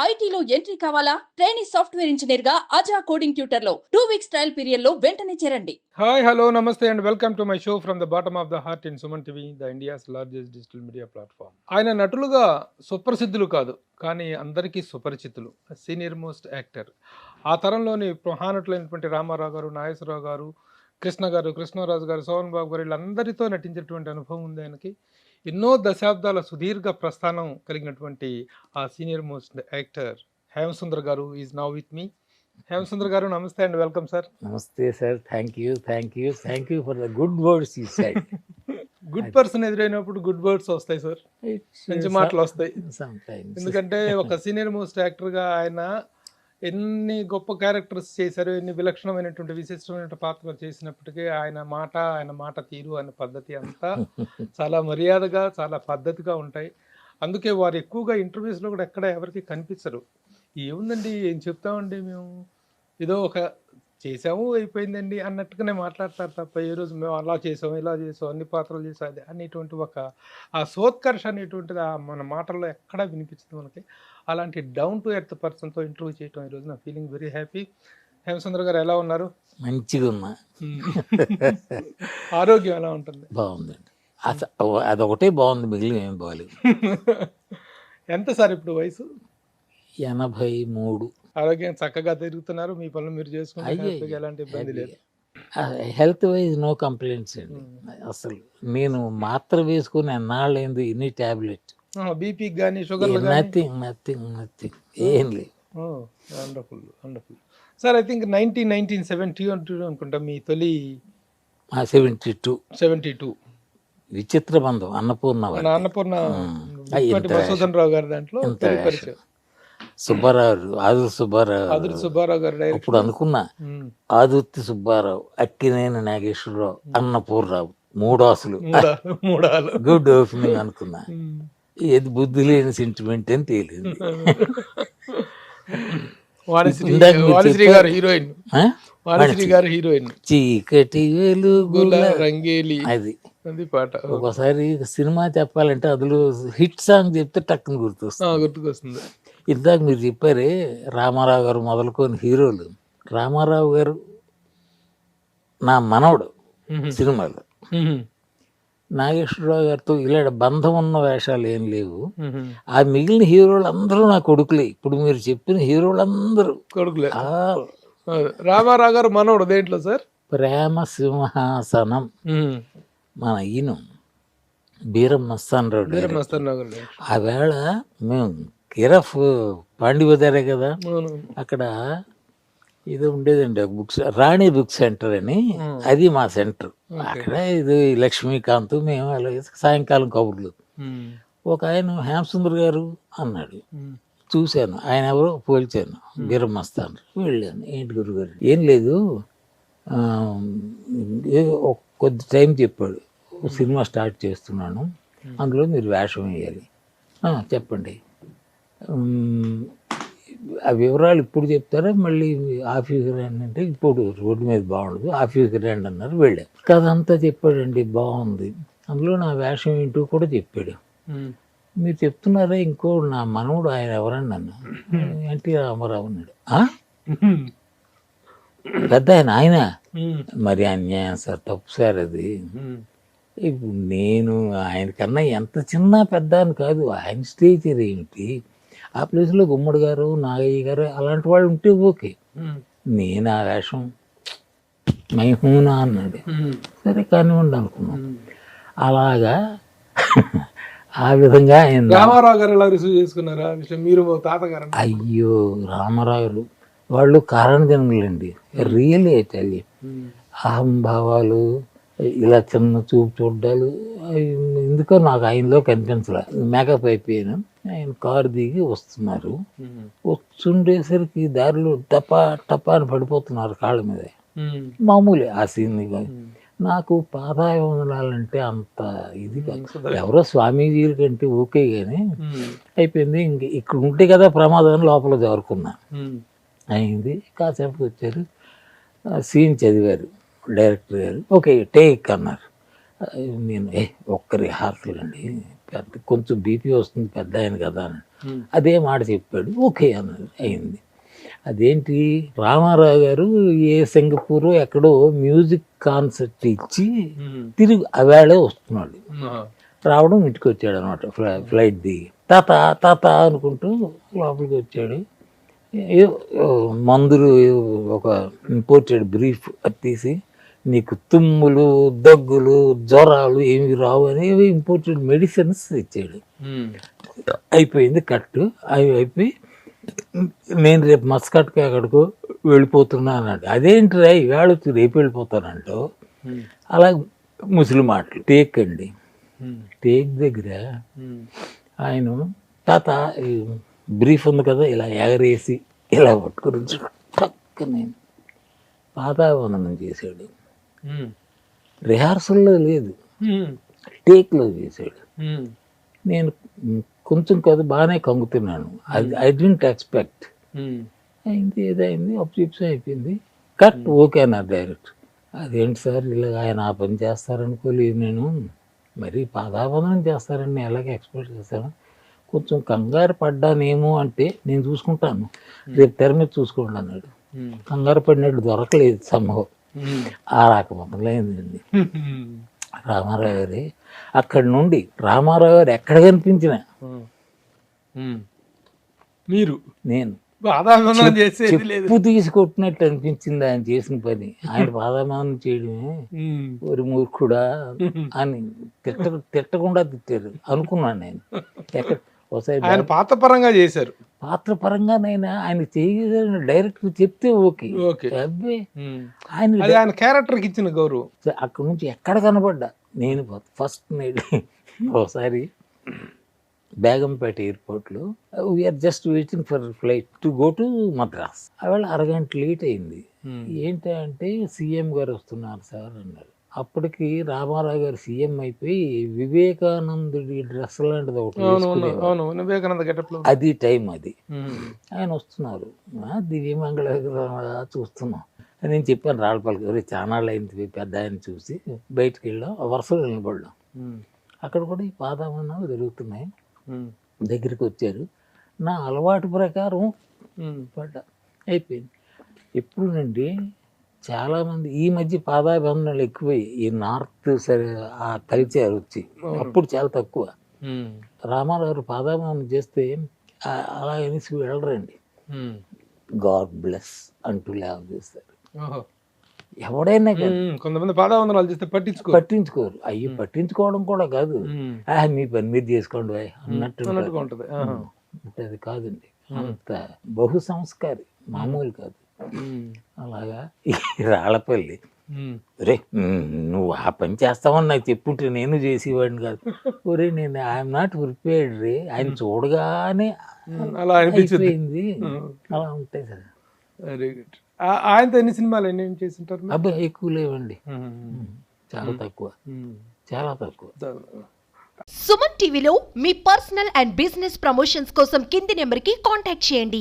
ఐటీలో ఎంట్రీ కావాలా? Trainee software engineer గా అజా కోడింగ్ ట్యూటర్ లో 2 వీక్స్ ట్రయల్ పీరియడ్ లో వెంటనే చేరండి. హాయ్ హలో నమస్తే and welcome to my show from the bottom of the heart in Suman TV the India's largest digital media platform. ఆయన నటులుగా సుప్రసిద్ధులు కాదు కానీ అందరికీ సుపరిచితులు, సీనియర్ మోస్ట్ యాక్టర్. ఆ తరంలోని మహానటులైనటువంటి రామారావు గారు, నాగేశ్వరరావు గారు, కృష్ణ గారు, కృష్ణరాజు గారు, సోహన్ బాబు గారు వీళ్ళందరితో నటించినటువంటి అనుభవం ఉంది ఆయనకి. ఎన్నో దశాబ్దాల సుదీర్ఘ ప్రస్థానం కలిగినటువంటి ఆ సీనియర్ మోస్ట్ యాక్టర్ హేమసుందర్ గారు is now with me. Hemasundar గారు నమస్తే అండ్ వెల్కమ్ సార్. నమస్తే sir, thank you for the good words you said. Good person ఎదురైనప్పుడు గుడ్ వర్డ్స్ వస్తాయి సార్, మంచి మాటలు వస్తాయి. ఎందుకంటే ఒక సీనియర్ మోస్ట్ యాక్టర్గా ఆయన ఎన్ని గొప్ప క్యారెక్టర్స్ చేశారు, ఎన్ని విలక్షణమైనటువంటి విశిష్టమైన పాత్రలు చేసినప్పటికీ ఆయన మాట తీరు, ఆయన పద్ధతి అంతా చాలా మర్యాదగా చాలా పద్ధతిగా ఉంటాయి. అందుకే వారు ఎక్కువగా ఇంటర్వ్యూస్లో కూడా ఎక్కడ ఎవరికి కనిపించరు. ఏముందండి ఏం చెప్తామండి, మేము ఏదో ఒక చేసాము అయిపోయిందండి అన్నట్టుగానే మాట్లాడతారు తప్ప ఏ రోజు మేము అలా చేసాం ఇలా చేసాం అన్ని పాత్రలు చేసాం అది అనేటువంటి ఒక ఆ సోత్కర్ష అనేటువంటిది మన మాటల్లో ఎక్కడా వినిపించదు మనకి. అలాంటి డౌన్ టు ఎర్త్ పర్సన్తో ఇంటర్వ్యూ చేయటం ఈరోజు నా ఫీలింగ్ వెరీ హ్యాపీ. హేమసుందర్ గారు ఎలా ఉన్నారు? మంచిగా ఉన్నా. ఆరోగ్యం ఎలా ఉంటుంది? బాగుందండి. అదొకటే బాగుంది, మిగిలిన ఏం బాగాలేదు. ఎంత సార్ ఇప్పుడు వయసు? 83. ఆరోగ్యం చక్కగా తిరుగుతున్నారు, మీ పనులు మీరు చేసుకుంటే ఎలాంటి ఇబ్బంది లేదు. హెల్త్ వైజ్ నో కంప్లైంట్స్ అండి. అసలు నేను మాత్ర వేసుకుని ఎన్నాళ్ళైంది, ఇన్ని టాబ్లెట్, బీపీకి కానీ షుగర్ నథింగ్ ఏం లేదు. Wonderful wonderful sir. I think 1970 అనుకుంటా మీ తొలి 72 విచిత్ర బంధం అన్నపూర్ణ మధుసూదన్ రావు గారి దాంట్లో ఆదుర్తి సుబ్బారావు గారు అప్పుడు అనుకున్నా, ఆదుర్తి సుబ్బారావు, అక్కినేని నాగేశ్వరరావు, అన్నపూర్ణరావు, మూడాసులు గుడ్ ఓపెనింగ్ అనుకున్నా. ఏది బుద్ధి లేని సెంటిమెంట్ అని తేలింది. చీకటి వెలుగుల రంగేలి అది పాట. ఒకసారి సినిమా చెప్పాలంటే అందులో హిట్ సాంగ్ చెప్తే టక్కున గుర్తుకొస్తుంది. ఇందాక మీరు చెప్పారే రామారావు గారు మొదలుకొని హీరోలు. రామారావు గారు నా మనవడు సినిమాలో, నాగేశ్వరరావు గారితో ఇలా బంధం ఉన్న వేషాలు ఏం లేవు. ఆ మిగిలిన హీరోలు అందరూ నా కొడుకులే. ఇప్పుడు మీరు చెప్పిన హీరోలందరూ కొడుకులే. రామారావు గారు మనవడు దేంట్లో సార్? ప్రేమ సింహాసనం, మన ఈయన బీరం మస్తాన్ రావు. ఆ వేళ మేము కిరఫ్ పాండిబజారే కదా, అక్కడ ఇది ఉండేదండి బుక్స్, రాణి బుక్ సెంటర్ అని, అది మా సెంటర్. అక్కడ ఇది లక్ష్మీకాంత్ మేము అలా సాయంకాలం కబుర్లు. ఒక ఆయన హేమసుందర్ గారు అన్నాడు, చూశాను, ఆయన ఎవరో పోల్చాను, బీరం మస్తాన్. వెళ్ళాను, ఏంటి గురుగారు? ఏం లేదు, కొద్ది టైం చెప్పాడు, సినిమా స్టార్ట్ చేస్తున్నాను, అందులో మీరు వేషం వేయాలి. చెప్పండి, ఆ వివరాలు ఇప్పుడు చెప్తారా, మళ్ళీ ఆఫీస్కి రండి అంటే, ఇప్పుడు రోడ్డు మీద బాగుండదు, ఆఫీస్కి రండి అన్నారు. వెళ్ళాను, కథ అంతా చెప్పాడండి, బాగుంది. అందులో నా వేషం ఏంటో కూడా చెప్పాడు. మీరు చెప్తున్నారా ఇంకో నా మనవుడు ఆయన ఎవరండి అన్న, ఎన్టీ రామారావు అన్నాడు. పెద్ద ఆయన మరి అన్యాయం సార్, తప్పు సార్ అది. ఇప్పుడు నేను ఆయనకన్నా ఎంత చిన్న పెద్ద అని కాదు, ఆయన స్టేచర్ ఏమిటి, ఆ ప్లేస్లో గుమ్మడి గారు, నాగయ్య గారు అలాంటి వాళ్ళు ఉంటే ఓకే. నేను ఆ వేషం మైహూనా అన్నాడు. సరే కానివ్వండి అనుకున్నాం. అలాగా ఆ విధంగా ఆయన రామారావు గారు ఎలా రిసీవ్ చేసుకున్నారా? మీరు తాతగారు? అయ్యో, రామారావు గారు వాళ్ళు కారణ జన్మలండి, రియల్లీ టెల్. అహంభావాలు, ఇలా చిన్న చూపు చూడ్డాలు, ఎందుకో నాకు ఆయనలో కనిపించలే. మేకప్ అయిపోయాను, ఆయన కారు దిగి వస్తున్నారు. వస్తుండేసరికి దారిలో టపా టపా అని పడిపోతున్నారు కాళ్ళ మీద. మామూలే ఆ సీన్. నాకు పాదాభివందనాలంటే అంత ఇది కాదు, ఎవరో స్వామీజీల కంటే ఓకే కానీ అయిపోయింది. ఇంక ఇక్కడ ఉంటే కదా ప్రమాదం, లోపల జారుకున్నా. అయింది, కాసేపు వచ్చారు, సీన్ చదివారు డైరెక్టర్ గారు. ఓకే టేక్ అన్నారు. నేను ఒక్కరి హార్తలు అండి, కొంచెం బీపీ వస్తుంది పెద్ద ఆయన కదా అని అదే మాట చెప్పాడు. ఓకే అన్నది అయింది. అదేంటి రామారావు గారు ఏ సింగపూర్ ఎక్కడో మ్యూజిక్ కాన్సర్ట్ ఇచ్చి తిరిగి అవేళే వస్తున్నాడు. రావడం ఇంటికి వచ్చాడు అనమాట, ఫ్లైట్ దిగి తాత తాత అనుకుంటూ లోపలికి వచ్చాడు. మందులు ఒక ఇంపోర్టెడ్ బ్రీఫ్ అది తీసి, నీకు తుమ్ములు దగ్గులు జ్వరాలు ఏమి రావు అనేవి ఇంపోర్టెడ్ మెడిసిన్స్ ఇచ్చాడు. అయిపోయింది కట్టు. అయిపోయి నేను రేపు మస్కట్కి ఎక్కడికో వెళ్ళిపోతున్నా అన్నాడు. అదేంటిరా ఈవేళ వచ్చి రేపు వెళ్ళిపోతానంటూ. అలా ముసలి మాటలు. టేక్ అండి, టేక్ దగ్గర ఆయన తాత బ్రీఫ్ ఉంది కదా ఇలా ఎగరేసి ఇలా పట్టుకుని టక్క నేను పాదావందనం చేశాడు. రిహార్సల్లో లేదు, టేక్లో చేశాడు. నేను కొంచెం కదా బాగానే కంగుతున్నాను. I don't expect. అయింది ఏదైంది అప్సిప్స్ అయిపోయింది. కట్ ఓకే అన్నారు డైరెక్ట్. అదేంటి సార్ ఇలా ఆయన ఆ పని చేస్తారనుకోలేదు నేను, మరి పాదాబంధనం చేస్తారని ఎలాగ ఎక్స్పెక్ట్ చేస్తాను. కొంచెం కంగారు పడ్డానేమో అంటే నేను చూసుకుంటాను, రేపు తెర మీద చూసుకోండి అన్నాడు. కంగారు పడినట్టు దొరకలేదు సంభవం. ఆ రకం మొదలైందండి రామారావు గారి. అక్కడి నుండి రామారావు గారు ఎక్కడ కనిపించిన మీరు నేను పాదాభివందనం చేసేది లేదు. చెప్పు తీసుకొట్టినట్టు అనిపించింది ఆయన చేసిన పని. ఆయన పాదాభివందనం చేయడమే ఒక మూర్ఖుడా అని తిట్టకుండా తిట్టారు అనుకున్నాను నేను. ఎక్కడ ఒకసారి ఆయన పాత్ర పరంగా చేశారు, పాత్ర పరంగానైనా ఆయన చేయగలిగిన డైరెక్ట్ చెప్తే ఓకే. అబ్బే ఆయన క్యారెక్టర్కి ఇచ్చిన గౌరవం. అక్కడ నుంచి ఎక్కడ కనబడ్డా నేను ఫస్ట్ నైట్ ఒకసారి బేగంపేట ఎయిర్పోర్ట్లో we're just waiting for flight to go to Madras. అవేళ అరగంట లేట్ అయింది. ఏంటంటే సీఎం గారు వస్తున్నారు సార్ అన్నారు. అప్పటికి రామారావు గారు సీఎం అయిపోయి వివేకానందుడి డ్రెస్ లాంటిది ఒకటి అది టైం అది. ఆయన వస్తున్నారు, దివ్యమంగళ చూస్తున్నాం. నేను చెప్పాను రాళ్ళపల్లికి, ఎవరు చానాళ్ళు అయింది పెద్ద ఆయన చూసి బయటకు వెళ్ళాం, వరుసలో నిలబడ్డాం. అక్కడ కూడా ఈ పాదాభందనాలు జరుగుతున్నాయి. దగ్గరికి వచ్చారు. నా అలవాటు ప్రకారం పడ్డా అయిపోయింది. ఎప్పుడు నుండి చాలామంది ఈ మధ్య పాదాభివందనాలు ఎక్కువై ఈ నార్త్ సరే ఆ కల్చర్ వచ్చి, అప్పుడు చాలా తక్కువ. రామారావు పాదాభివందనం చేస్తే అలా అనేసి వెళ్ళరండి, గాడ్ బ్లెస్ అంటూ లేవ చేస్తారు. ఎవడైనా కొంతమంది పాదావందనాలు చేస్తే పట్టించుకోరు. అయ్యి పట్టించుకోవడం కూడా కాదు, మీ పని మీరు చేసుకోండి అన్నట్టు ఉంటుంది. కాదండి, అంత బహు సంస్కారి, మామూలు కాదు. అలాగా ఈ రాళ్ళపల్లి ఒరే నువ్వు ఆ పని చేస్తావని నాకు చెప్పుంటే నేను చేసేవాడిని కాదు. ఒరే నేను ఐఎమ్ నాట్ ప్రిపేర్డ్ రే, ఆయన చూడగానే అలా అయిపోయింది. అలా ఉంటాయి సార్. Very good. ఆయనతో ఎన్ని సినిమాలు ఏం చేసింటారు? అబ్బాయి ఎక్కువ లేవండి, చాలా తక్కువ, చాలా తక్కువ. సుమన్ టీవీలో మీ పర్సనల్ అండ్ బిజినెస్ ప్రమోషన్స్ కోసం కింది నెంబర్కి కాంటాక్ట్ చేయండి.